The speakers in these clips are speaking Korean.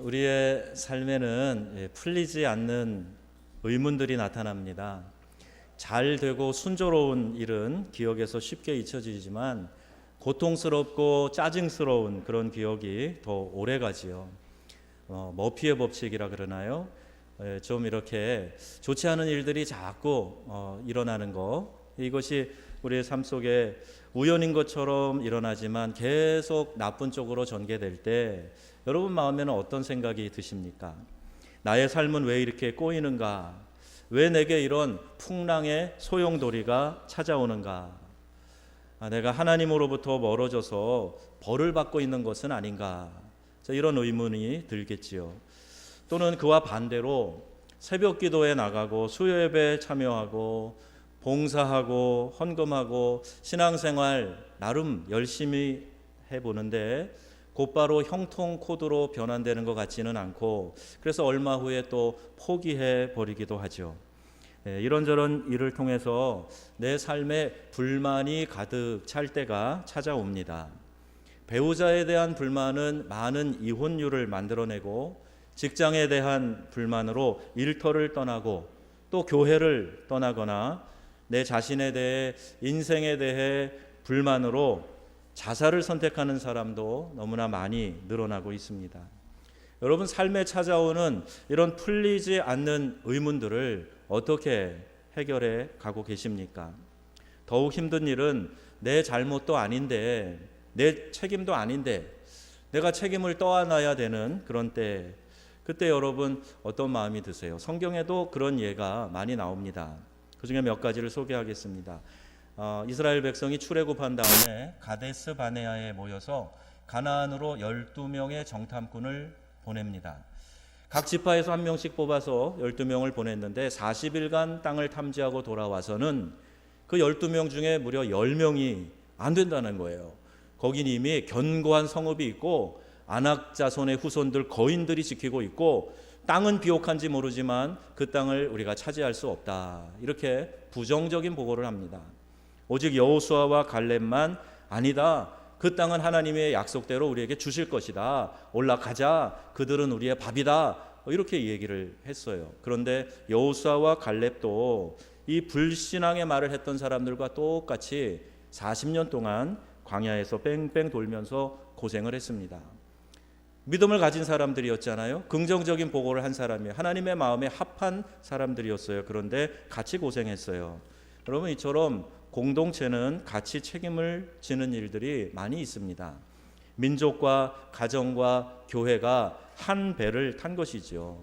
우리의 삶에는 풀리지 않는 의문들이 나타납니다. 잘 되고 순조로운 일은 기억에서 쉽게 잊혀지지만 고통스럽고 짜증스러운 그런 기억이 더 오래가지요. 머피의 법칙이라 그러나요? 좀 이렇게 좋지 않은 일들이 자꾸 일어나는 거, 이것이 우리의 삶 속에 우연인 것처럼 일어나지만 계속 나쁜 쪽으로 전개될 때 여러분 마음에는 어떤 생각이 드십니까? 나의 삶은 왜 이렇게 꼬이는가? 왜 내게 이런 풍랑의 소용돌이가 찾아오는가? 내가 하나님으로부터 멀어져서 벌을 받고 있는 것은 아닌가? 이런 의문이 들겠지요. 또는 그와 반대로 새벽 기도에 나가고 수요 예배에 참여하고 봉사하고 헌금하고 신앙생활 나름 열심히 해보는데 곧바로 형통 코드로 변환되는 것 같지는 않고, 그래서 얼마 후에 또 포기해 버리기도 하죠. 이런저런 일을 통해서 내 삶에 불만이 가득 찰 때가 찾아옵니다. 배우자에 대한 불만은 많은 이혼율을 만들어내고, 직장에 대한 불만으로 일터를 떠나고 또 교회를 떠나거나 내 자신에 대해, 인생에 대해 불만으로 자살을 선택하는 사람도 너무나 많이 늘어나고 있습니다. 여러분, 삶에 찾아오는 이런 풀리지 않는 의문들을 어떻게 해결해 가고 계십니까? 더욱 힘든 일은 내 잘못도 아닌데, 내 책임도 아닌데 내가 책임을 떠안아야 되는 그런 때, 그때 여러분 어떤 마음이 드세요? 성경에도 그런 예가 많이 나옵니다. 그 중에 몇 가지를 소개하겠습니다. 이스라엘 백성이 출애굽한 다음에 가데스 바네아에 모여서 가나안으로 12명의 정탐꾼을 보냅니다. 각 지파에서 한 명씩 뽑아서 12명을 보냈는데 40일간 땅을 탐지하고 돌아와서는 그 12명 중에 무려 10명이 안 된다는 거예요. 거긴 이미 견고한 성읍이 있고 아낙 자손의 후손들 거인들이 지키고 있고 땅은 비옥한지 모르지만 그 땅을 우리가 차지할 수 없다, 이렇게 부정적인 보고를 합니다. 오직 여호수아와 갈렙만 아니다, 그 땅은 하나님의 약속대로 우리에게 주실 것이다, 올라가자, 그들은 우리의 밥이다, 이렇게 얘기를 했어요. 그런데 여호수아와 갈렙도 이 불신앙의 말을 했던 사람들과 똑같이 40년 동안 광야에서 뺑뺑 돌면서 고생을 했습니다. 믿음을 가진 사람들이었잖아요. 긍정적인 보고를 한 사람이에요. 하나님의 마음에 합한 사람들이었어요. 그런데 같이 고생했어요. 여러분, 이처럼 공동체는 같이 책임을 지는 일들이 많이 있습니다. 민족과 가정과 교회가 한 배를 탄 것이죠.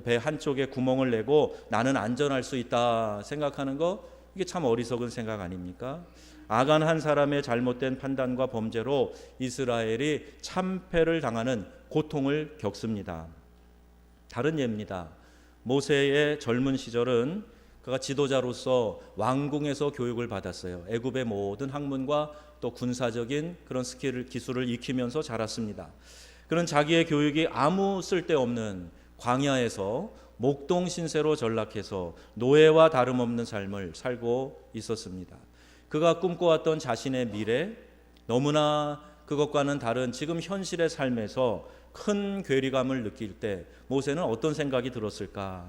배 한쪽에 구멍을 내고 나는 안전할 수 있다 생각하는 거, 이게 참 어리석은 생각 아닙니까? 아간 한 사람의 잘못된 판단과 범죄로 이스라엘이 참패를 당하는 고통을 겪습니다. 다른 예입니다. 모세의 젊은 시절은 그가 지도자로서 왕궁에서 교육을 받았어요. 애굽의 모든 학문과 또 군사적인 그런 기술을 익히면서 자랐습니다. 그런 자기의 교육이 아무 쓸데없는 광야에서 목동 신세로 전락해서 노예와 다름없는 삶을 살고 있었습니다. 그가 꿈꿔왔던 자신의 미래, 너무나 그것과는 다른 지금 현실의 삶에서 큰 괴리감을 느낄 때 모세는 어떤 생각이 들었을까?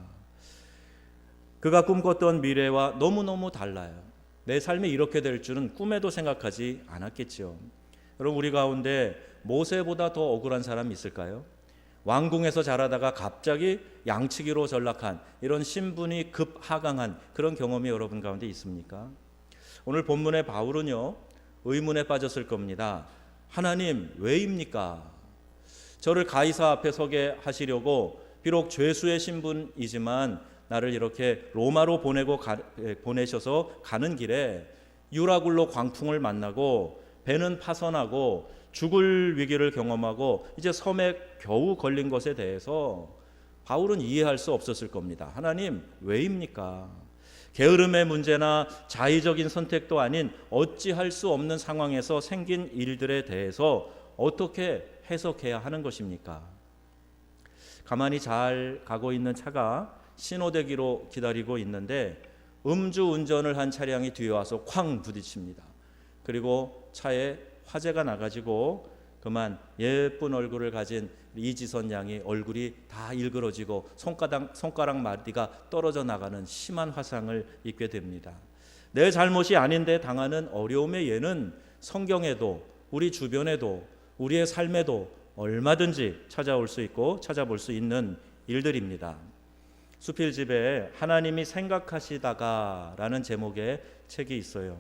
그가 꿈꿨던 미래와 너무너무 달라요. 내 삶이 이렇게 될 줄은 꿈에도 생각하지 않았겠죠. 여러분, 우리 가운데 모세보다 더 억울한 사람이 있을까요? 왕궁에서 자라다가 갑자기 양치기로 전락한, 이런 신분이 급하강한 그런 경험이 여러분 가운데 있습니까? 오늘 본문의 바울은요, 의문에 빠졌을 겁니다. 하나님, 왜입니까? 저를 가이사 앞에 서게 하시려고 비록 죄수의 신분이지만 나를 이렇게 로마로 보내셔서 가는 길에 유라굴로 광풍을 만나고 배는 파선하고 죽을 위기를 경험하고 이제 섬에 겨우 걸린 것에 대해서 바울은 이해할 수 없었을 겁니다. 하나님, 왜입니까? 게으름의 문제나 자의적인 선택도 아닌 어찌할 수 없는 상황에서 생긴 일들에 대해서 어떻게 해석해야 하는 것입니까? 가만히 잘 가고 있는 차가 신호대기로 기다리고 있는데 음주운전을 한 차량이 뒤에 와서 쾅 부딪힙니다. 그리고 차에 화재가 나가지고 그만 예쁜 얼굴을 가진 이지선 양이 얼굴이 다 일그러지고 손가락 마디가 떨어져 나가는 심한 화상을 입게 됩니다. 내 잘못이 아닌데 당하는 어려움의 예는 성경에도 우리 주변에도 우리의 삶에도 얼마든지 찾아올 수 있고 찾아볼 수 있는 일들입니다. 수필집에 하나님이 생각하시다가 라는 제목의 책이 있어요.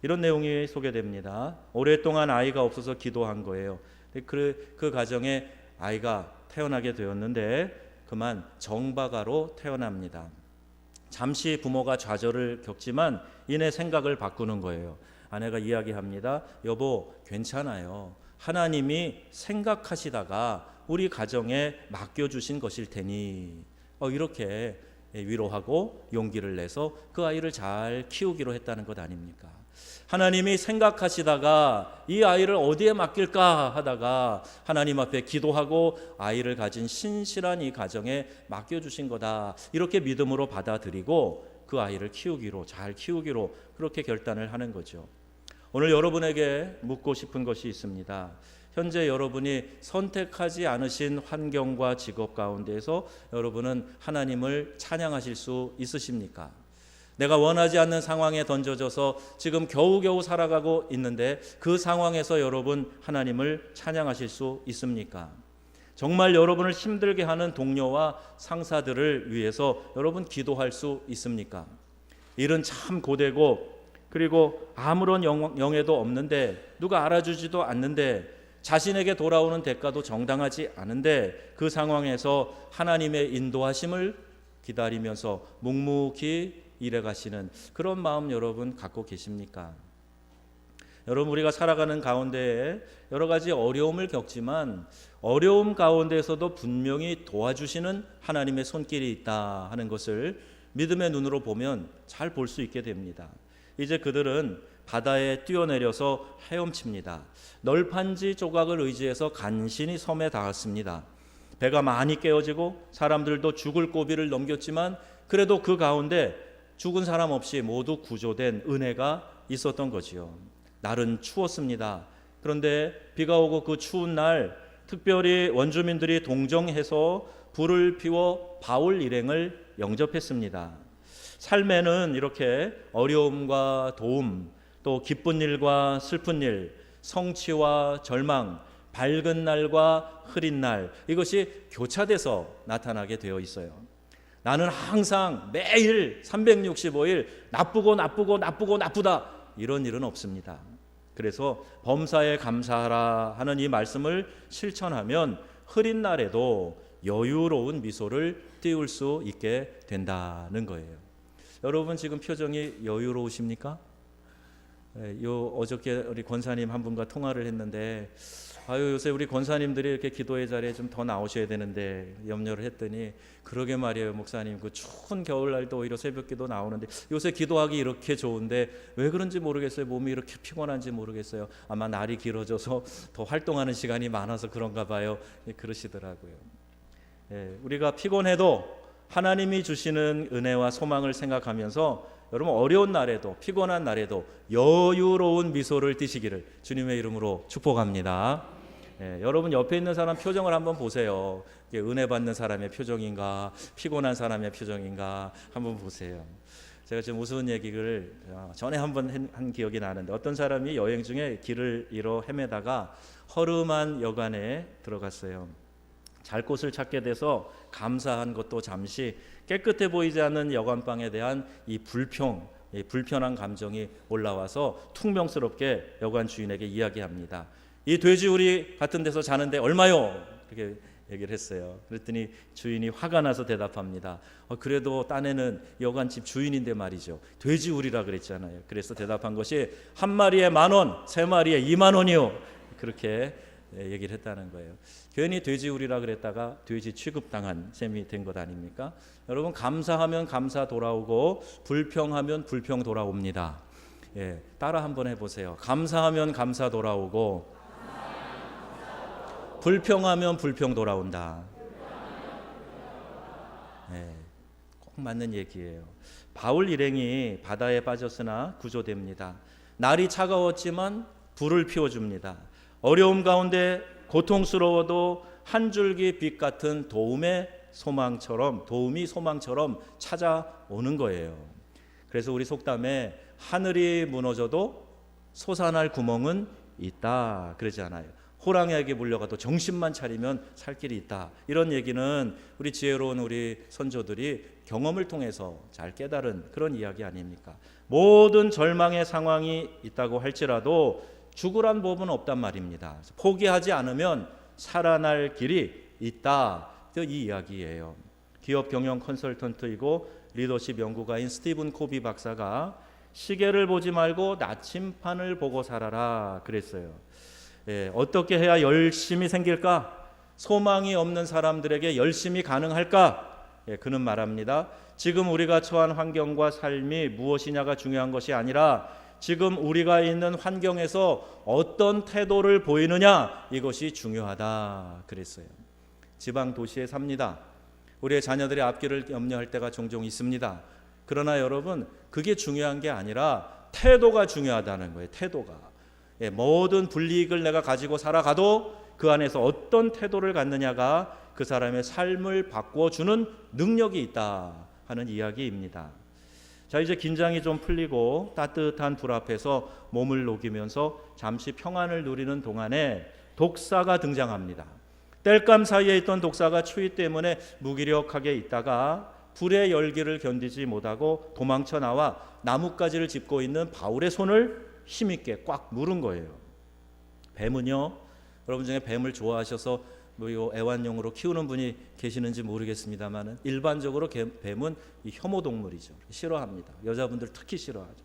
이런 내용이 소개됩니다. 오랫동안 아이가 없어서 기도한 거예요. 그 가정에 아이가 태어나게 되었는데 그만 정박아로 태어납니다. 잠시 부모가 좌절을 겪지만 이내 생각을 바꾸는 거예요. 아내가 이야기합니다. 여보, 괜찮아요. 하나님이 생각하시다가 우리 가정에 맡겨주신 것일 테니 이렇게 위로하고 용기를 내서 그 아이를 잘 키우기로 했다는 것 아닙니까? 하나님이 생각하시다가 이 아이를 어디에 맡길까 하다가 하나님 앞에 기도하고 아이를 가진 신실한 이 가정에 맡겨주신 거다, 이렇게 믿음으로 받아들이고 그 아이를 잘 키우기로 그렇게 결단을 하는 거죠. 오늘 여러분에게 묻고 싶은 것이 있습니다. 현재 여러분이 선택하지 않으신 환경과 직업 가운데에서 여러분은 하나님을 찬양하실 수 있으십니까? 내가 원하지 않는 상황에 던져져서 지금 겨우겨우 살아가고 있는데 그 상황에서 여러분 하나님을 찬양하실 수 있습니까? 정말 여러분을 힘들게 하는 동료와 상사들을 위해서 여러분 기도할 수 있습니까? 일은 참 고되고 그리고 아무런 영예도 없는데 누가 알아주지도 않는데 자신에게 돌아오는 대가도 정당하지 않은데 그 상황에서 하나님의 인도하심을 기다리면서 묵묵히 일해가시는 그런 마음 여러분 갖고 계십니까? 여러분, 우리가 살아가는 가운데에 여러 가지 어려움을 겪지만 어려움 가운데에서도 분명히 도와주시는 하나님의 손길이 있다 하는 것을 믿음의 눈으로 보면 잘 볼 수 있게 됩니다. 이제 그들은 바다에 뛰어내려서 헤엄칩니다. 널판지 조각을 의지해서 간신히 섬에 닿았습니다. 배가 많이 깨어지고 사람들도 죽을 고비를 넘겼지만 그래도 그 가운데 죽은 사람 없이 모두 구조된 은혜가 있었던 거지요. 날은 추웠습니다. 그런데 비가 오고 그 추운 날 특별히 원주민들이 동정해서 불을 피워 바울 일행을 영접했습니다. 삶에는 이렇게 어려움과 도움, 또 기쁜 일과 슬픈 일, 성취와 절망, 밝은 날과 흐린 날, 이것이 교차돼서 나타나게 되어 있어요. 나는 항상 매일 365일 나쁘다 이런 일은 없습니다. 그래서 범사에 감사하라 하는 이 말씀을 실천하면 흐린 날에도 여유로운 미소를 띄울 수 있게 된다는 거예요. 여러분 지금 표정이 여유로우십니까? 어저께 우리 권사님 한 분과 통화를 했는데 요새 우리 권사님들이 이렇게 기도의 자리에 좀 더 나오셔야 되는데 염려를 했더니 그러게 말이에요 목사님, 그 추운 겨울날도 오히려 새벽기도 나오는데 요새 기도하기 이렇게 좋은데 왜 그런지 모르겠어요. 몸이 이렇게 피곤한지 모르겠어요. 아마 날이 길어져서 더 활동하는 시간이 많아서 그런가 봐요. 그러시더라고요. 우리가 피곤해도 하나님이 주시는 은혜와 소망을 생각하면서 여러분 어려운 날에도 피곤한 날에도 여유로운 미소를 띠시기를 주님의 이름으로 축복합니다. 여러분 옆에 있는 사람 표정을 한번 보세요. 은혜 받는 사람의 표정인가 피곤한 사람의 표정인가 한번 보세요. 제가 지금 무서운 얘기를 전에 한번 한 기억이 나는데 어떤 사람이 여행 중에 길을 잃어 헤매다가 허름한 여관에 들어갔어요. 잘 곳을 찾게 돼서 감사한 것도 잠시 깨끗해 보이지 않는 여관방에 대한 이 불편한 감정이 올라와서 퉁명스럽게 여관 주인에게 이야기합니다. 이 돼지우리 같은 데서 자는데 얼마요? 이렇게 얘기를 했어요. 그랬더니 주인이 화가 나서 대답합니다. 그래도 딴에는 여관집 주인인데 말이죠. 돼지우리라 그랬잖아요. 그래서 대답한 것이 한 마리에 10,000원, 3마리에 20,000원이요. 그렇게 얘기를 했다는 거예요. 괜히 돼지우리라 그랬다가 돼지 취급당한 셈이 된 것 아닙니까? 여러분 감사하면 감사 돌아오고 불평하면 불평 돌아옵니다. 따라 한번 해보세요. 감사하면 감사 돌아오고 불평하면 불평 돌아온다. 꼭 맞는 얘기예요. 바울 일행이 바다에 빠졌으나 구조됩니다. 날이 차가웠지만 불을 피워줍니다. 어려움 가운데 고통스러워도 한 줄기 빛 같은 도움이 소망처럼 찾아오는 거예요. 그래서 우리 속담에 하늘이 무너져도 솟아날 구멍은 있다 그러지 않아요. 호랑이에게 물려가도 정신만 차리면 살 길이 있다. 이런 얘기는 우리 지혜로운 우리 선조들이 경험을 통해서 잘 깨달은 그런 이야기 아닙니까? 모든 절망의 상황이 있다고 할지라도 죽으란 법은 없단 말입니다. 포기하지 않으면 살아날 길이 있다. 이 이야기예요. 기업 경영 컨설턴트이고 리더십 연구가인 스티븐 코비 박사가 시계를 보지 말고 나침판을 보고 살아라 그랬어요. 어떻게 해야 열심히 생길까? 소망이 없는 사람들에게 열심히 가능할까? 그는 말합니다. 지금 우리가 처한 환경과 삶이 무엇이냐가 중요한 것이 아니라 지금 우리가 있는 환경에서 어떤 태도를 보이느냐, 이것이 중요하다 그랬어요. 지방 도시에 삽니다. 우리의 자녀들의 앞길을 염려할 때가 종종 있습니다. 그러나 여러분, 그게 중요한 게 아니라 태도가 중요하다는 거예요. 태도가. 모든 불이익을 내가 가지고 살아가도 그 안에서 어떤 태도를 갖느냐가 그 사람의 삶을 바꿔주는 능력이 있다 하는 이야기입니다. 자, 이제 긴장이 좀 풀리고 따뜻한 불 앞에서 몸을 녹이면서 잠시 평안을 누리는 동안에 독사가 등장합니다. 땔감 사이에 있던 독사가 추위 때문에 무기력하게 있다가 불의 열기를 견디지 못하고 도망쳐 나와 나뭇가지를 짚고 있는 바울의 손을 힘있게 꽉 누른 거예요. 뱀은요, 여러분 중에 뱀을 좋아하셔서 애완용으로 키우는 분이 계시는지 모르겠습니다만 일반적으로 뱀은 혐오동물이죠. 싫어합니다. 여자분들 특히 싫어하죠.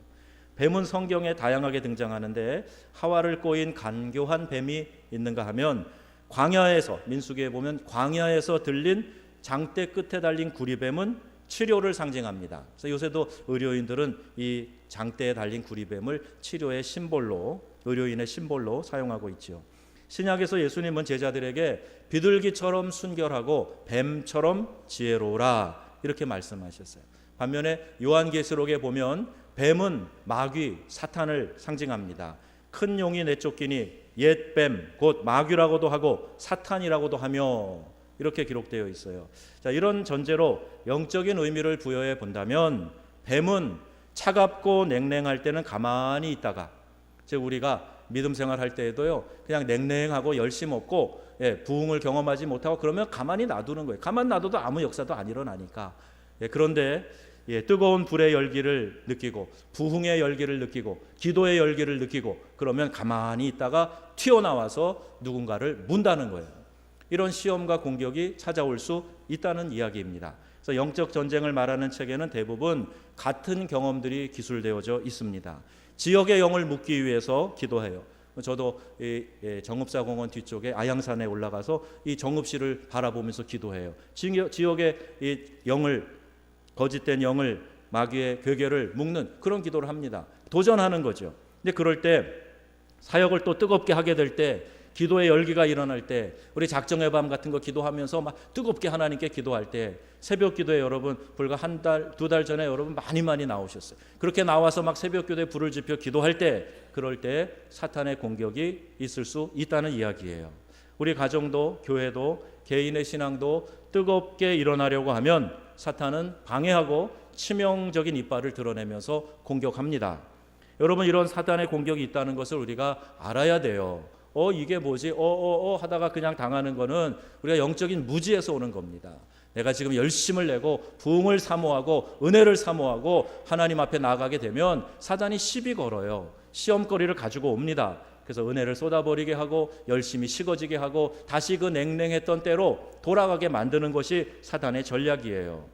뱀은 성경에 다양하게 등장하는데 하와를 꼬인 간교한 뱀이 있는가 하면 광야에서, 민수기에 보면 광야에서 들린 장대 끝에 달린 구리뱀은 치료를 상징합니다. 그래서 요새도 의료인들은 이 장대에 달린 구리뱀을 치료의 심볼로, 의료인의 심볼로 사용하고 있죠. 신약에서 예수님은 제자들에게 비둘기처럼 순결하고 뱀처럼 지혜로우라 이렇게 말씀하셨어요. 반면에 요한계시록에 보면 뱀은 마귀, 사탄을 상징합니다. 큰 용이 내쫓기니 옛뱀, 곧 마귀라고도 하고 사탄이라고도 하며 이렇게 기록되어 있어요. 자, 이런 전제로 영적인 의미를 부여해 본다면 뱀은 차갑고 냉랭할 때는 가만히 있다가, 즉 우리가 믿음 생활할 때에도요, 그냥 냉랭하고 열심 없고 부흥을 경험하지 못하고 그러면 가만히 놔두는 거예요. 가만히 놔둬도 아무 역사도 안 일어나니까. 그런데 뜨거운 불의 열기를 느끼고 부흥의 열기를 느끼고 기도의 열기를 느끼고 그러면 가만히 있다가 튀어나와서 누군가를 문다는 거예요. 이런 시험과 공격이 찾아올 수 있다는 이야기입니다. 그래서 영적 전쟁을 말하는 책에는 대부분 같은 경험들이 기술되어져 있습니다. 지역의 영을 묻기 위해서 기도해요. 저도 정읍사 공원 뒤쪽에 아양산에 올라가서 이 정읍시를 바라보면서 기도해요. 지역의 이 영을, 거짓된 영을, 마귀의 괴계를 묶는 그런 기도를 합니다. 도전하는 거죠. 근데 그럴 때 사역을 또 뜨겁게 하게 될 때, 기도의 열기가 일어날 때, 우리 작정의 밤 같은 거 기도하면서 막 뜨겁게 하나님께 기도할 때, 새벽 기도에 여러분 불과 한 달, 두 달 전에 여러분 많이 나오셨어요. 그렇게 나와서 막 새벽 기도에 불을 지펴 기도할 때, 그럴 때 사탄의 공격이 있을 수 있다는 이야기예요. 우리 가정도 교회도 개인의 신앙도 뜨겁게 일어나려고 하면 사탄은 방해하고 치명적인 이빨을 드러내면서 공격합니다. 여러분, 이런 사탄의 공격이 있다는 것을 우리가 알아야 돼요. 이게 뭐지? 하다가 그냥 당하는 거는 우리가 영적인 무지에서 오는 겁니다. 내가 지금 열심을 내고 부흥을 사모하고 은혜를 사모하고 하나님 앞에 나아가게 되면 사단이 시비 걸어요. 시험거리를 가지고 옵니다. 그래서 은혜를 쏟아버리게 하고 열심히 식어지게 하고 다시 그 냉랭했던 때로 돌아가게 만드는 것이 사단의 전략이에요.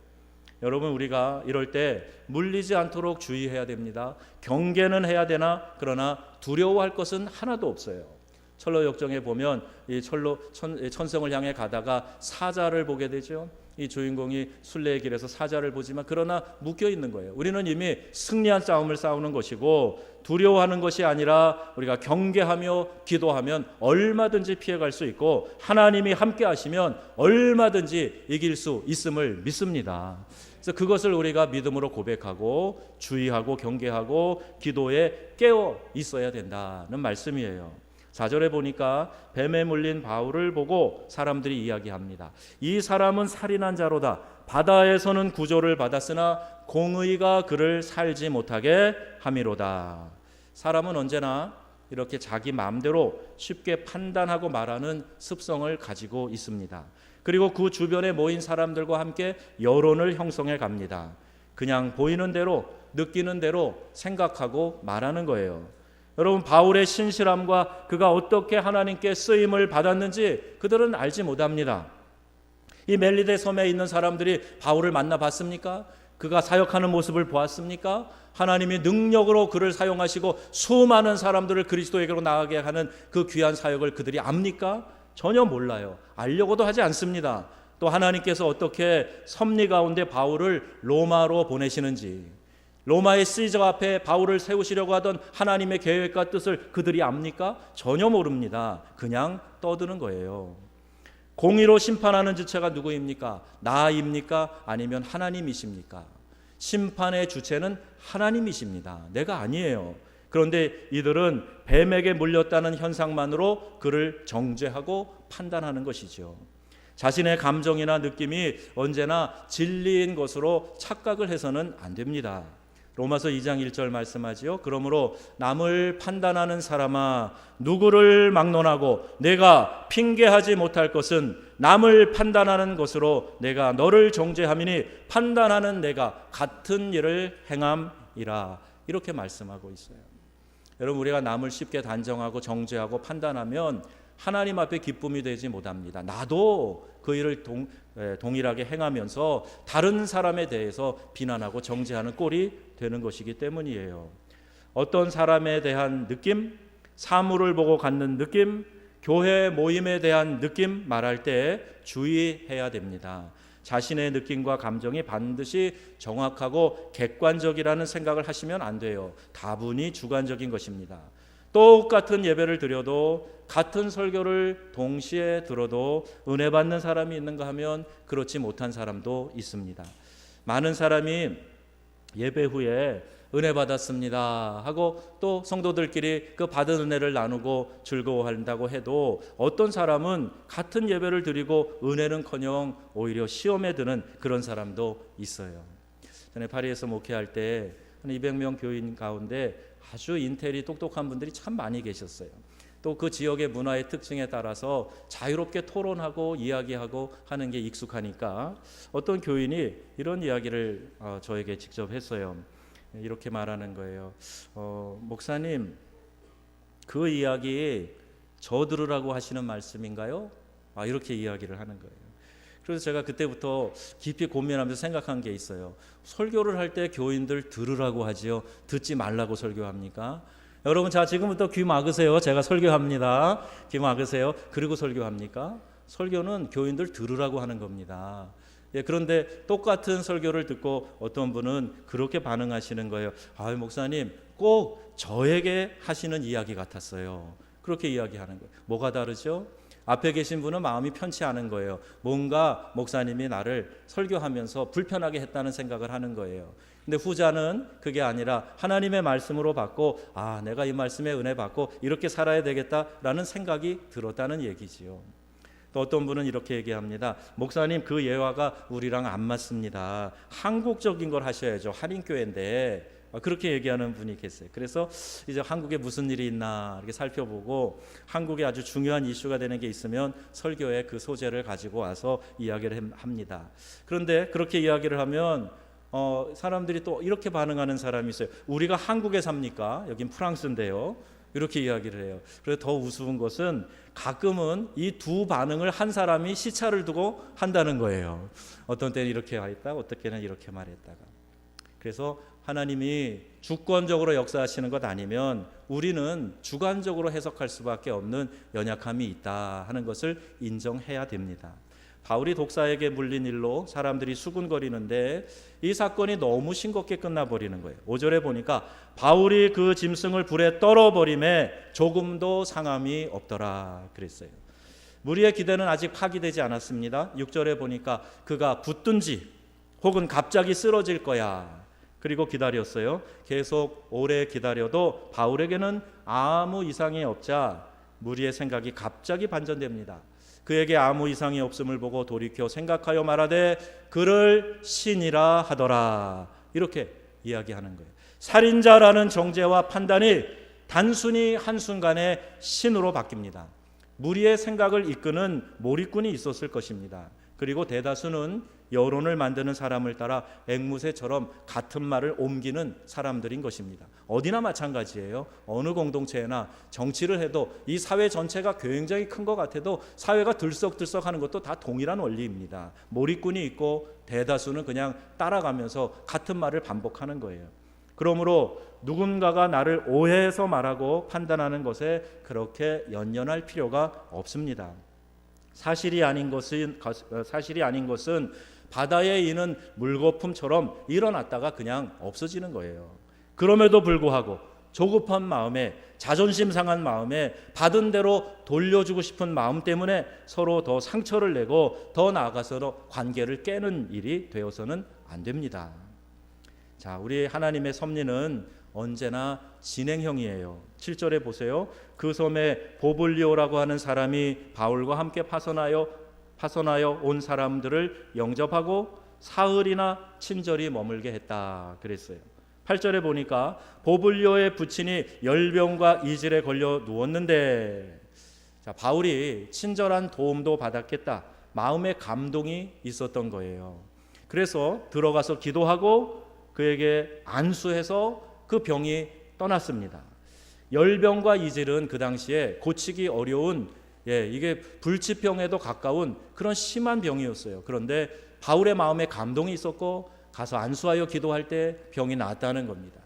여러분, 우리가 이럴 때 물리지 않도록 주의해야 됩니다. 경계는 해야 되나, 그러나 두려워할 것은 하나도 없어요. 철로 역정에 보면 이 천성을 향해 가다가 사자를 보게 되죠. 이 주인공이 순례의 길에서 사자를 보지만 그러나 묶여 있는 거예요. 우리는 이미 승리한 싸움을 싸우는 것이고 두려워하는 것이 아니라 우리가 경계하며 기도하면 얼마든지 피해갈 수 있고 하나님이 함께 하시면 얼마든지 이길 수 있음을 믿습니다. 그래서 그것을 우리가 믿음으로 고백하고 주의하고 경계하고 기도에 깨어 있어야 된다는 말씀이에요. 4절에 보니까 뱀에 물린 바울을 보고 사람들이 이야기합니다. 이 사람은 살인한 자로다. 바다에서는 구조를 받았으나 공의가 그를 살지 못하게 함이로다. 사람은 언제나 이렇게 자기 마음대로 쉽게 판단하고 말하는 습성을 가지고 있습니다. 그리고 그 주변에 모인 사람들과 함께 여론을 형성해 갑니다. 그냥 보이는 대로, 느끼는 대로 생각하고 말하는 거예요. 여러분, 바울의 신실함과 그가 어떻게 하나님께 쓰임을 받았는지 그들은 알지 못합니다. 이 멜리데 섬에 있는 사람들이 바울을 만나봤습니까? 그가 사역하는 모습을 보았습니까? 하나님이 능력으로 그를 사용하시고 수많은 사람들을 그리스도에게로 나가게 하는 그 귀한 사역을 그들이 압니까? 전혀 몰라요. 알려고도 하지 않습니다. 또 하나님께서 어떻게 섭리 가운데 바울을 로마로 보내시는지, 로마의 시저 앞에 바울을 세우시려고 하던 하나님의 계획과 뜻을 그들이 압니까? 전혀 모릅니다. 그냥 떠드는 거예요. 공의로 심판하는 주체가 누구입니까? 나입니까? 아니면 하나님이십니까? 심판의 주체는 하나님이십니다. 내가 아니에요. 그런데 이들은 뱀에게 물렸다는 현상만으로 그를 정죄하고 판단하는 것이죠. 자신의 감정이나 느낌이 언제나 진리인 것으로 착각을 해서는 안 됩니다. 로마서 2장 1절 말씀하지요. 그러므로 남을 판단하는 사람아, 누구를 막론하고 내가 핑계하지 못할 것은 남을 판단하는 것으로 내가 너를 정죄함이니 판단하는 내가 같은 일을 행함이라. 이렇게 말씀하고 있어요. 여러분, 우리가 남을 쉽게 단정하고 정죄하고 판단하면 하나님 앞에 기쁨이 되지 못합니다. 나도 그 일을 동일하게 행하면서 다른 사람에 대해서 비난하고 정죄하는 꼴이 되는 것이기 때문이에요. 어떤 사람에 대한 느낌, 사물을 보고 갖는 느낌, 교회 모임에 대한 느낌 말할 때 주의해야 됩니다. 자신의 느낌과 감정이 반드시 정확하고 객관적이라는 생각을 하시면 안 돼요. 다분히 주관적인 것입니다. 똑같은 예배를 드려도, 같은 설교를 동시에 들어도 은혜 받는 사람이 있는가 하면 그렇지 못한 사람도 있습니다. 많은 사람이 예배 후에 은혜 받았습니다 하고 또 성도들끼리 그 받은 은혜를 나누고 즐거워한다고 해도 어떤 사람은 같은 예배를 드리고 은혜는커녕 오히려 시험에 드는 그런 사람도 있어요. 전에 파리에서 목회할 때 한 200명 교인 가운데 아주 인텔이 똑똑한 분들이 참 많이 계셨어요. 또 그 지역의 문화의 특징에 따라서 자유롭게 토론하고 이야기하고 하는 게 익숙하니까 어떤 교인이 이런 이야기를 저에게 직접 했어요. 이렇게 말하는 거예요. 목사님, 그 이야기 저 들으라고 하시는 말씀인가요? 이렇게 이야기를 하는 거예요. 그래서 제가 그때부터 깊이 고민하면서 생각한 게 있어요. 설교를 할 때 교인들 들으라고 하지요, 듣지 말라고 설교합니까? 여러분, 자, 지금부터 귀 막으세요. 제가 설교합니다. 귀 막으세요. 그리고 설교합니까? 설교는 교인들 들으라고 하는 겁니다. 그런데 똑같은 설교를 듣고 어떤 분은 그렇게 반응하시는 거예요. 목사님, 꼭 저에게 하시는 이야기 같았어요. 그렇게 이야기하는 거예요. 뭐가 다르죠? 앞에 계신 분은 마음이 편치 않은 거예요. 뭔가 목사님이 나를 설교하면서 불편하게 했다는 생각을 하는 거예요. 근데 후자는 그게 아니라 하나님의 말씀으로 받고 내가 이 말씀에 은혜 받고 이렇게 살아야 되겠다라는 생각이 들었다는 얘기지요. 또 어떤 분은 이렇게 얘기합니다. 목사님, 그 예화가 우리랑 안 맞습니다. 한국적인 걸 하셔야죠. 한인교회인데. 그렇게 얘기하는 분이 계세요. 그래서 이제 한국에 무슨 일이 있나 이렇게 살펴보고 한국에 아주 중요한 이슈가 되는 게 있으면 설교에 그 소재를 가지고 와서 이야기를 합니다. 그런데 그렇게 이야기를 하면 사람들이 또 이렇게 반응하는 사람이 있어요. 우리가 한국에 삽니까? 여긴 프랑스인데요. 이렇게 이야기를 해요. 그래서 더 우스운 것은 가끔은 이 두 반응을 한 사람이 시차를 두고 한다는 거예요. 어떤 때는 이렇게 말했다, 어떤 때는 이렇게 말했다가. 그래서 하나님이 주권적으로 역사하시는 것 아니면 우리는 주관적으로 해석할 수밖에 없는 연약함이 있다 하는 것을 인정해야 됩니다. 바울이 독사에게 물린 일로 사람들이 수군거리는데 이 사건이 너무 싱겁게 끝나버리는 거예요. 5절에 보니까 바울이 그 짐승을 불에 떨어버림에 조금도 상함이 없더라 그랬어요. 무리의 기대는 아직 파기되지 않았습니다. 6절에 보니까 그가 붙든지 혹은 갑자기 쓰러질 거야. 그리고 기다렸어요. 계속 오래 기다려도 바울에게는 아무 이상이 없자 무리의 생각이 갑자기 반전됩니다. 그에게 아무 이상이 없음을 보고 돌이켜 생각하여 말하되 그를 신이라 하더라. 이렇게 이야기하는 거예요. 살인자라는 정죄와 판단이 단순히 한순간에 신으로 바뀝니다. 무리의 생각을 이끄는 몰입꾼이 있었을 것입니다. 그리고 대다수는 여론을 만드는 사람을 따라 앵무새처럼 같은 말을 옮기는 사람들인 것입니다. 어디나 마찬가지예요. 어느 공동체나 정치를 해도 이 사회 전체가 굉장히 큰 것 같아도 사회가 들썩들썩하는 것도 다 동일한 원리입니다. 몰입꾼이 있고 대다수는 그냥 따라가면서 같은 말을 반복하는 거예요. 그러므로 누군가가 나를 오해해서 말하고 판단하는 것에 그렇게 연연할 필요가 없습니다. 사실이 아닌 것은 바다에 있는 물거품처럼 일어났다가 그냥 없어지는 거예요. 그럼에도 불구하고 조급한 마음에, 자존심 상한 마음에, 받은 대로 돌려주고 싶은 마음 때문에 서로 더 상처를 내고 더 나아가서 관계를 깨는 일이 되어서는 안 됩니다. 자, 우리 하나님의 섭리는 언제나 진행형이에요. 7절에 보세요. 그 섬에 보블리오라고 하는 사람이 바울과 함께 파선하여 온 사람들을 영접하고 사흘이나 친절히 머물게 했다 그랬어요. 8절에 보니까 보블리오의 부친이 열병과 이질에 걸려 누웠는데, 자, 바울이 친절한 도움도 받았겠다, 마음의 감동이 있었던 거예요. 그래서 들어가서 기도하고 그에게 안수해서 그 병이 떠났습니다. 열병과 이질은 그 당시에 고치기 어려운, 이게 불치병에도 가까운 그런 심한 병이었어요. 그런데 바울의 마음에 감동이 있었고 가서 안수하여 기도할 때 병이 나았다는 겁니다.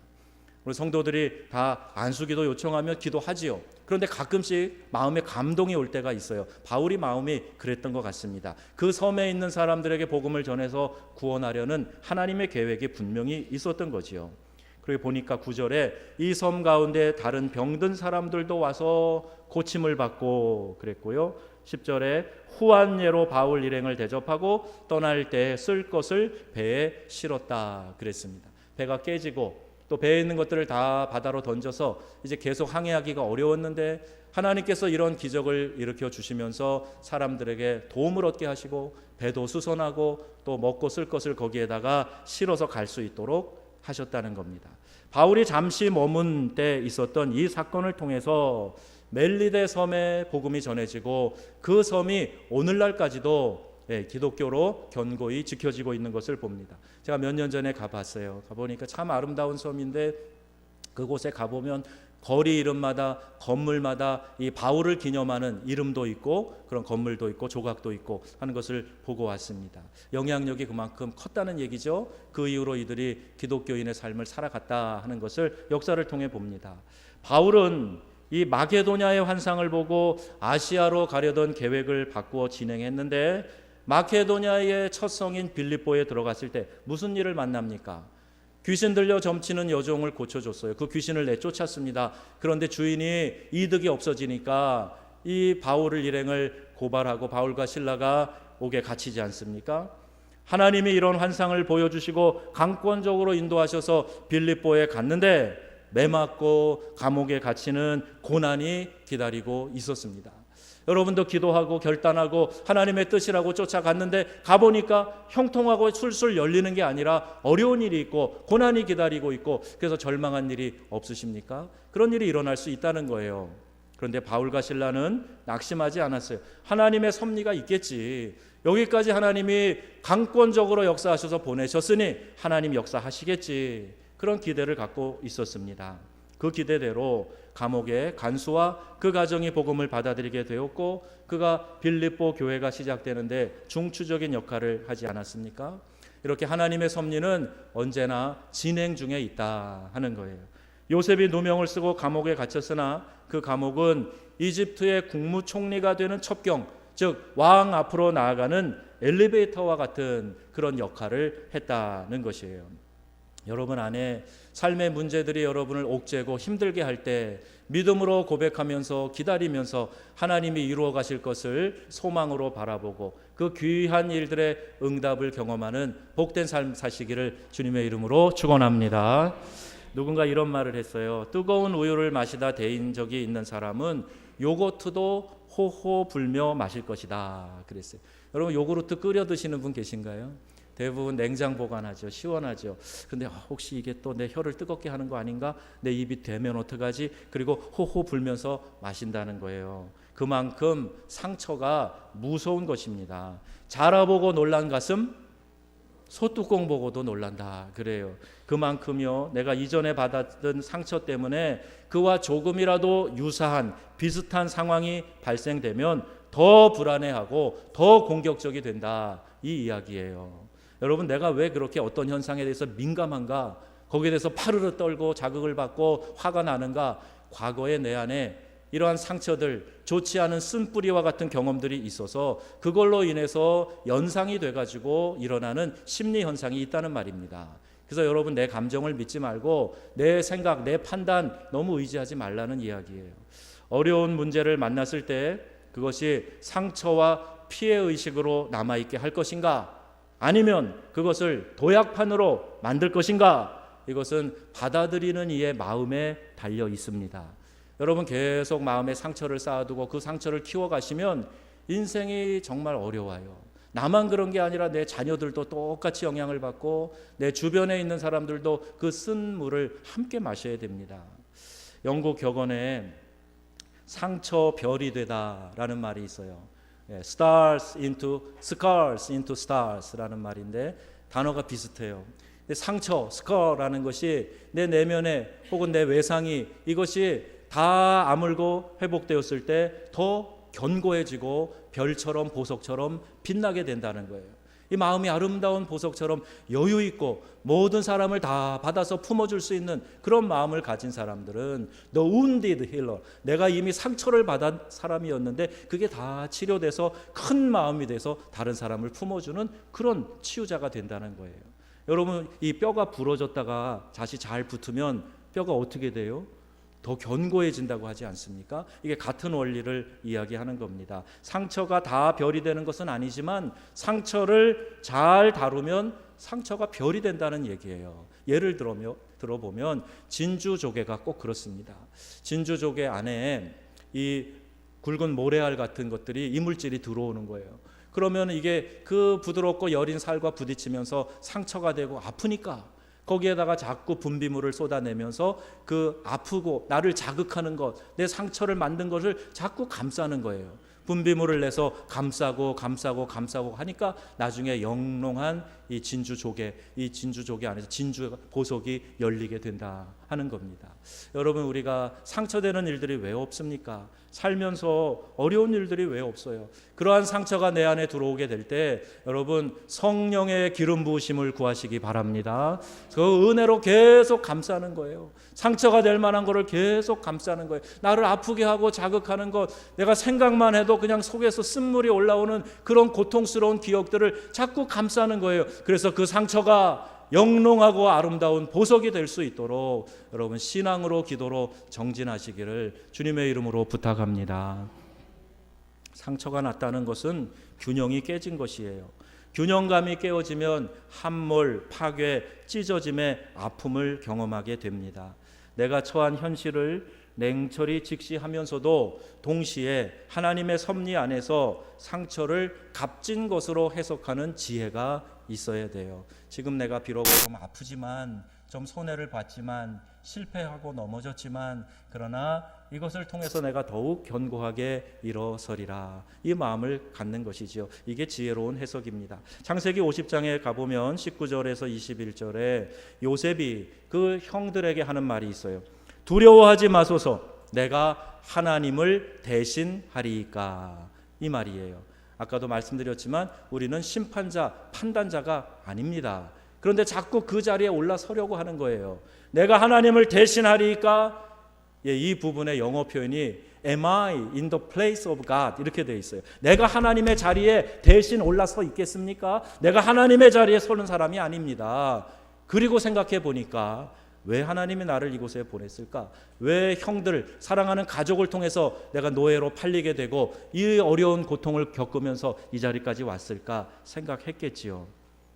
우리 성도들이 다 안수기도 요청하면 기도하지요. 그런데 가끔씩 마음에 감동이 올 때가 있어요. 바울이 마음이 그랬던 것 같습니다. 그 섬에 있는 사람들에게 복음을 전해서 구원하려는 하나님의 계획이 분명히 있었던 거지요. 그리고 보니까 9절에 이 섬 가운데 다른 병든 사람들도 와서 고침을 받고 그랬고요. 10절에 후한 예로 바울 일행을 대접하고 떠날 때 쓸 것을 배에 실었다 그랬습니다. 배가 깨지고 또 배에 있는 것들을 다 바다로 던져서 이제 계속 항해하기가 어려웠는데 하나님께서 이런 기적을 일으켜 주시면서 사람들에게 도움을 얻게 하시고 배도 수선하고 또 먹고 쓸 것을 거기에다가 실어서 갈 수 있도록 하셨다는 겁니다. 바울이 잠시 머문 때 있었던 이 사건을 통해서 멜리데 섬에 복음이 전해지고 그 섬이 오늘날까지도 기독교로 견고히 지켜지고 있는 것을 봅니다. 제가 몇 년 전에 가봤어요. 가보니까 참 아름다운 섬인데 그곳에 가보면 거리 이름마다 건물마다 이 바울을 기념하는 이름도 있고 그런 건물도 있고 조각도 있고 하는 것을 보고 왔습니다. 영향력이 그만큼 컸다는 얘기죠. 그 이후로 이들이 기독교인의 삶을 살아갔다 하는 것을 역사를 통해 봅니다. 바울은 이 마게도냐의 환상을 보고 아시아로 가려던 계획을 바꾸어 진행했는데 마케도냐의 첫 성인 빌립보에 들어갔을 때 무슨 일을 만납니까? 귀신 들려 점치는 여종을 고쳐줬어요. 그 귀신을 내쫓았습니다. 그런데 주인이 이득이 없어지니까 이 바울을 일행을 고발하고 바울과 실라가 옥에 갇히지 않습니까? 하나님이 이런 환상을 보여주시고 강권적으로 인도하셔서 빌립보에 갔는데 매맞고 감옥에 갇히는 고난이 기다리고 있었습니다. 여러분도 기도하고 결단하고 하나님의 뜻이라고 쫓아갔는데 가보니까 형통하고 술술 열리는 게 아니라 어려운 일이 있고 고난이 기다리고 있고 그래서 절망한 일이 없으십니까? 그런 일이 일어날 수 있다는 거예요. 그런데 바울과 실라는 낙심하지 않았어요. 하나님의 섭리가 있겠지. 여기까지 하나님이 강권적으로 역사하셔서 보내셨으니 하나님 역사하시겠지. 그런 기대를 갖고 있었습니다. 그 기대대로 감옥의 간수와 그 가정이 복음을 받아들이게 되었고 그가 빌립보 교회가 시작되는데 중추적인 역할을 하지 않았습니까? 이렇게 하나님의 섭리는 언제나 진행 중에 있다 하는 거예요. 요셉이 누명을 쓰고 감옥에 갇혔으나 그 감옥은 이집트의 국무총리가 되는 첩경, 즉 왕 앞으로 나아가는 엘리베이터와 같은 그런 역할을 했다는 것이에요. 여러분 안에 삶의 문제들이 여러분을 옥죄고 힘들게 할 때 믿음으로 고백하면서 기다리면서 하나님이 이루어 가실 것을 소망으로 바라보고 그 귀한 일들의 응답을 경험하는 복된 삶 사시기를 주님의 이름으로 축원합니다. 누군가 이런 말을 했어요. 뜨거운 우유를 마시다 데인 적이 있는 사람은 요거트도 호호 불며 마실 것이다 그랬어요. 여러분 요구르트 끓여 드시는 분 계신가요? 대부분 냉장 보관하죠. 시원하죠. 근데 혹시 이게 또 내 혀를 뜨겁게 하는 거 아닌가? 내 입이 되면 어떡하지? 그리고 호호 불면서 마신다는 거예요. 그만큼 상처가 무서운 것입니다. 자라보고 놀란 가슴 소뚜껑 보고도 놀란다 그래요. 그만큼요 내가 이전에 받았던 상처 때문에 그와 조금이라도 유사한 비슷한 상황이 발생되면 더 불안해하고 더 공격적이 된다 이 이야기예요. 여러분 내가 왜 그렇게 어떤 현상에 대해서 민감한가, 거기에 대해서 파르르 떨고 자극을 받고 화가 나는가? 과거에 내 안에 이러한 상처들, 좋지 않은 쓴뿌리와 같은 경험들이 있어서 그걸로 인해서 연상이 돼가지고 일어나는 심리 현상이 있다는 말입니다. 그래서 여러분 내 감정을 믿지 말고 내 생각, 내 판단 너무 의지하지 말라는 이야기예요. 어려운 문제를 만났을 때 그것이 상처와 피해의식으로 남아있게 할 것인가, 아니면 그것을 도약판으로 만들 것인가, 이것은 받아들이는 이의 마음에 달려 있습니다. 여러분 계속 마음에 상처를 쌓아두고 그 상처를 키워가시면 인생이 정말 어려워요. 나만 그런 게 아니라 내 자녀들도 똑같이 영향을 받고 내 주변에 있는 사람들도 그 쓴 물을 함께 마셔야 됩니다. 영국 격언에 상처 별이 되다라는 말이 있어요. Stars into scars into stars라는 말인데 단어가 비슷해요. 상처, 스컬라는 것이 내 내면에 혹은 내 외상이 이것이 다 아물고 회복되었을 때 더 견고해지고 별처럼 보석처럼 빛나게 된다는 거예요. 이 마음이 아름다운 보석처럼 여유 있고 모든 사람을 다 받아서 품어줄 수 있는 그런 마음을 가진 사람들은 The wounded healer, 내가 이미 상처를 받은 사람이었는데 그게 다 치료돼서 큰 마음이 돼서 다른 사람을 품어주는 그런 치유자가 된다는 거예요. 여러분 이 뼈가 부러졌다가 다시 잘 붙으면 뼈가 어떻게 돼요? 더 견고해진다고 하지 않습니까? 이게 같은 원리를 이야기하는 겁니다. 상처가 다 별이 되는 것은 아니지만 상처를 잘 다루면 상처가 별이 된다는 얘기예요. 예를 들어보면 진주조개가 꼭 그렇습니다. 진주조개 안에 이 굵은 모래알 같은 것들이 이물질이 들어오는 거예요. 그러면 이게 그 부드럽고 여린 살과 부딪히면서 상처가 되고 아프니까 거기에다가 자꾸 분비물을 쏟아내면서 그 아프고 나를 자극하는 것, 내 상처를 만든 것을 자꾸 감싸는 거예요. 분비물을 내서 감싸고 하니까 나중에 영롱한 이 진주조개 안에서 진주 보석이 열리게 된다 하는 겁니다. 여러분 우리가 상처되는 일들이 왜 없습니까? 살면서 어려운 일들이 왜 없어요? 그러한 상처가 내 안에 들어오게 될 때 여러분 성령의 기름 부으심을 구하시기 바랍니다. 그 은혜로 계속 감싸는 거예요. 상처가 될 만한 거를 계속 감싸는 거예요. 나를 아프게 하고 자극하는 것, 내가 생각만 해도 그냥 속에서 쓴물이 올라오는 그런 고통스러운 기억들을 자꾸 감싸는 거예요. 그래서 그 상처가 영롱하고 아름다운 보석이 될 수 있도록 여러분 신앙으로 기도로 정진하시기를 주님의 이름으로 부탁합니다. 상처가 났다는 것은 균형이 깨진 것이에요. 균형감이 깨어지면 함몰, 파괴, 찢어짐의 아픔을 경험하게 됩니다. 내가 처한 현실을 냉철히 직시하면서도 동시에 하나님의 섭리 안에서 상처를 값진 것으로 해석하는 지혜가 있어야 돼요. 지금 내가 비록 좀 아프지만 좀 손해를 봤지만 실패하고 넘어졌지만 그러나 이것을 통해서 내가 더욱 견고하게 일어서리라, 이 마음을 갖는 것이지요. 이게 지혜로운 해석입니다. 창세기 50장에 가보면 19절에서 21절에 요셉이 그 형들에게 하는 말이 있어요. 두려워하지 마소서, 내가 하나님을 대신하리이까, 이 말이에요. 아까도 말씀드렸지만 우리는 심판자, 판단자가 아닙니다. 그런데 자꾸 그 자리에 올라서려고 하는 거예요. 내가 하나님을 대신하리이까, 이 부분의 영어 표현이 Am I in the place of God? 이렇게 되어 있어요. 내가 하나님의 자리에 대신 올라서 있겠습니까? 내가 하나님의 자리에 서는 사람이 아닙니다. 그리고 생각해 보니까 왜 하나님이 나를 이곳에 보냈을까? 왜 형들, 사랑하는 가족을 통해서 내가 노예로 팔리게 되고 이 어려운 고통을 겪으면서 이 자리까지 왔을까 생각했겠지요.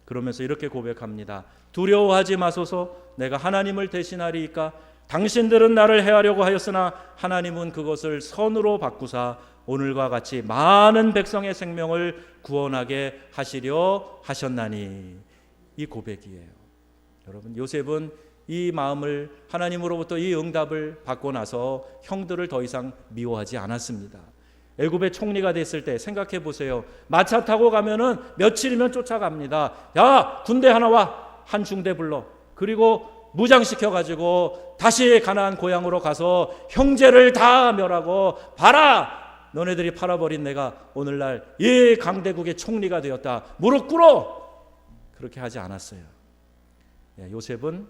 그러면서 이렇게 고백합니다. 두려워하지 마소서, 내가 하나님을 대신하리이까, 당신들은 나를 해하려고 하였으나 하나님은 그것을 선으로 바꾸사 오늘과 같이 많은 백성의 생명을 구원하게 하시려 하셨나니. 이 고백이에요. 여러분, 요셉은 이 마음을, 하나님으로부터 이 응답을 받고 나서 형들을 더 이상 미워하지 않았습니다. 애굽의 총리가 됐을 때 생각해 보세요. 마차 타고 가면은 며칠이면 쫓아갑니다. 야, 군대 하나 와. 한 중대 불러. 그리고 무장시켜 가지고 다시 가나안 고향으로 가서 형제를 다 멸하고, 봐라, 너네들이 팔아버린 내가 오늘날 이 강대국의 총리가 되었다. 무릎 꿇어. 그렇게 하지 않았어요. 요셉은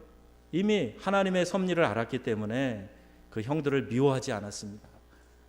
이미 하나님의 섭리를 알았기 때문에 그 형들을 미워하지 않았습니다.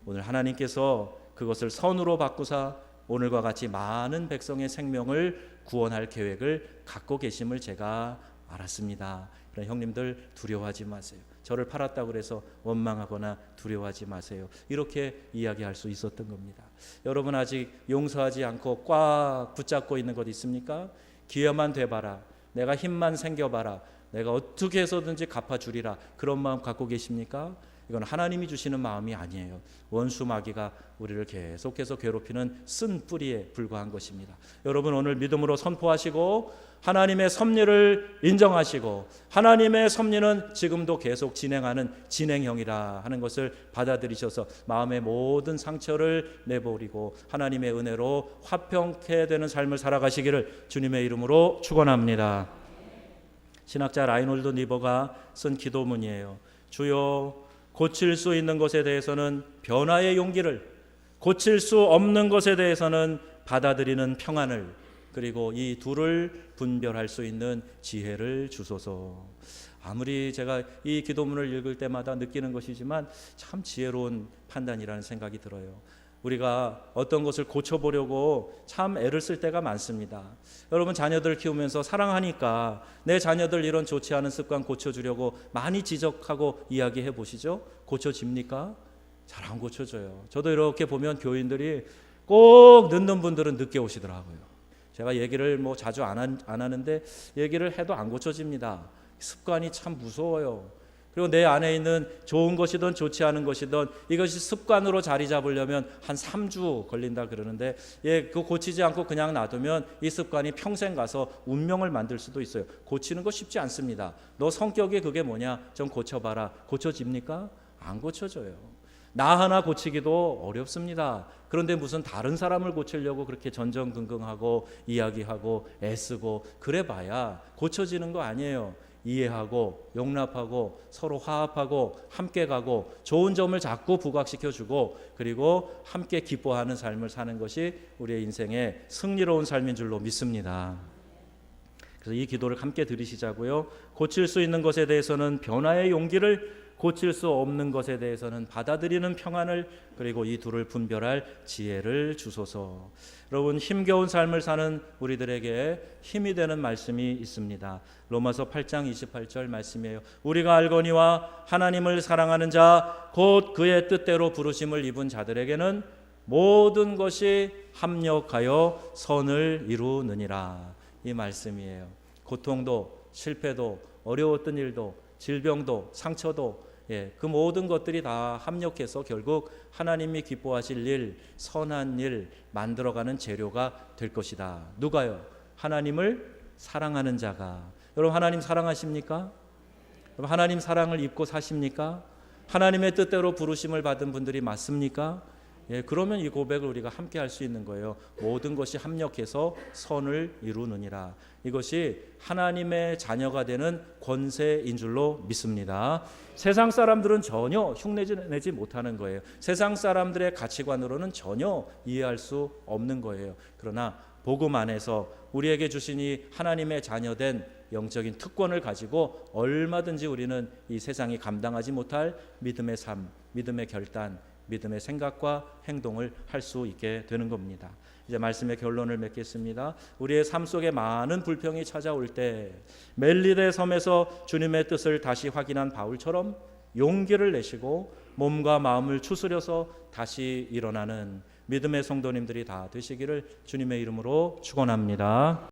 오늘 하나님께서 그것을 선으로 바꾸사 오늘과 같이 많은 백성의 생명을 구원할 계획을 갖고 계심을 제가 알았습니다. 그런 형님들 두려워하지 마세요. 저를 팔았다고 해서 원망하거나 두려워하지 마세요. 이렇게 이야기할 수 있었던 겁니다. 여러분, 아직 용서하지 않고 꽉 붙잡고 있는 것 있습니까? 기회만 돼봐라, 내가 힘만 생겨봐라, 내가 어떻게 해서든지 갚아주리라, 그런 마음 갖고 계십니까? 이건 하나님이 주시는 마음이 아니에요. 원수 마귀가 우리를 계속해서 괴롭히는 쓴 뿌리에 불과한 것입니다. 여러분, 오늘 믿음으로 선포하시고 하나님의 섭리를 인정하시고 하나님의 섭리는 지금도 계속 진행하는 진행형이라 하는 것을 받아들이셔서 마음의 모든 상처를 내버리고 하나님의 은혜로 화평케 되는 삶을 살아가시기를 주님의 이름으로 축원합니다. 신학자 라이놀드 니버가 쓴 기도문이에요. 주여, 고칠 수 있는 것에 대해서는 변화의 용기를, 고칠 수 없는 것에 대해서는 받아들이는 평안을, 그리고 이 둘을 분별할 수 있는 지혜를 주소서. 아무리 제가 이 기도문을 읽을 때마다 느끼는 것이지만 참 지혜로운 판단이라는 생각이 들어요. 우리가 어떤 것을 고쳐보려고 참 애를 쓸 때가 많습니다. 여러분, 자녀들 키우면서 사랑하니까 내 자녀들 이런 좋지 않은 습관 고쳐주려고 많이 지적하고 이야기해 보시죠. 고쳐집니까? 잘 안 고쳐져요. 저도 이렇게 보면 교인들이 꼭 늦는 분들은 늦게 오시더라고요. 제가 얘기를 자주 안 하는데 얘기를 해도 안 고쳐집니다. 습관이 참 무서워요. 그리고 내 안에 있는 좋은 것이든 좋지 않은 것이든 이것이 습관으로 자리 잡으려면 한 3주 걸린다 그러는데, 그거 고치지 않고 그냥 놔두면 이 습관이 평생 가서 운명을 만들 수도 있어요. 고치는 거 쉽지 않습니다. 너 성격이 그게 뭐냐? 좀 고쳐봐라. 고쳐집니까? 안 고쳐져요. 나 하나 고치기도 어렵습니다. 그런데 무슨 다른 사람을 고치려고 그렇게 전전긍긍하고 이야기하고 애쓰고 그래봐야 고쳐지는 거 아니에요. 이해하고 용납하고 서로 화합하고 함께 가고 좋은 점을 자꾸 부각시켜주고 그리고 함께 기뻐하는 삶을 사는 것이 우리의 인생의 승리로운 삶인 줄로 믿습니다. 그래서 이 기도를 함께 드리시자고요. 고칠 수 있는 것에 대해서는 변화의 용기를, 고칠 수 없는 것에 대해서는 받아들이는 평안을, 그리고 이 둘을 분별할 지혜를 주소서. 여러분, 힘겨운 삶을 사는 우리들에게 힘이 되는 말씀이 있습니다. 로마서 8장 28절 말씀이에요. 우리가 알거니와 하나님을 사랑하는 자 곧 그의 뜻대로 부르심을 입은 자들에게는 모든 것이 합력하여 선을 이루느니라. 이 말씀이에요. 고통도 실패도 어려웠던 일도 질병도 상처도 그 모든 것들이 다 합력해서 결국 하나님이 기뻐하실 일, 선한 일 만들어가는 재료가 될 것이다. 누가요? 하나님을 사랑하는 자가. 여러분, 하나님 사랑하십니까? 여러분, 하나님 사랑을 입고 사십니까? 하나님의 뜻대로 부르심을 받은 분들이 맞습니까? 그러면 이 고백을 우리가 함께 할 수 있는 거예요. 모든 것이 합력해서 선을 이루느니라. 이것이 하나님의 자녀가 되는 권세인 줄로 믿습니다. 세상 사람들은 전혀 흉내내지 못하는 거예요. 세상 사람들의 가치관으로는 전혀 이해할 수 없는 거예요. 그러나 복음 안에서 우리에게 주신 이 하나님의 자녀된 영적인 특권을 가지고 얼마든지 우리는 이 세상이 감당하지 못할 믿음의 삶, 믿음의 결단, 믿음의 생각과 행동을 할 수 있게 되는 겁니다. 이제 말씀의 결론을 맺겠습니다. 우리의 삶 속에 많은 불평이 찾아올 때 멜리데 섬에서 주님의 뜻을 다시 확인한 바울처럼 용기를 내시고 몸과 마음을 추스려서 다시 일어나는 믿음의 성도님들이 다 되시기를 주님의 이름으로 축원합니다.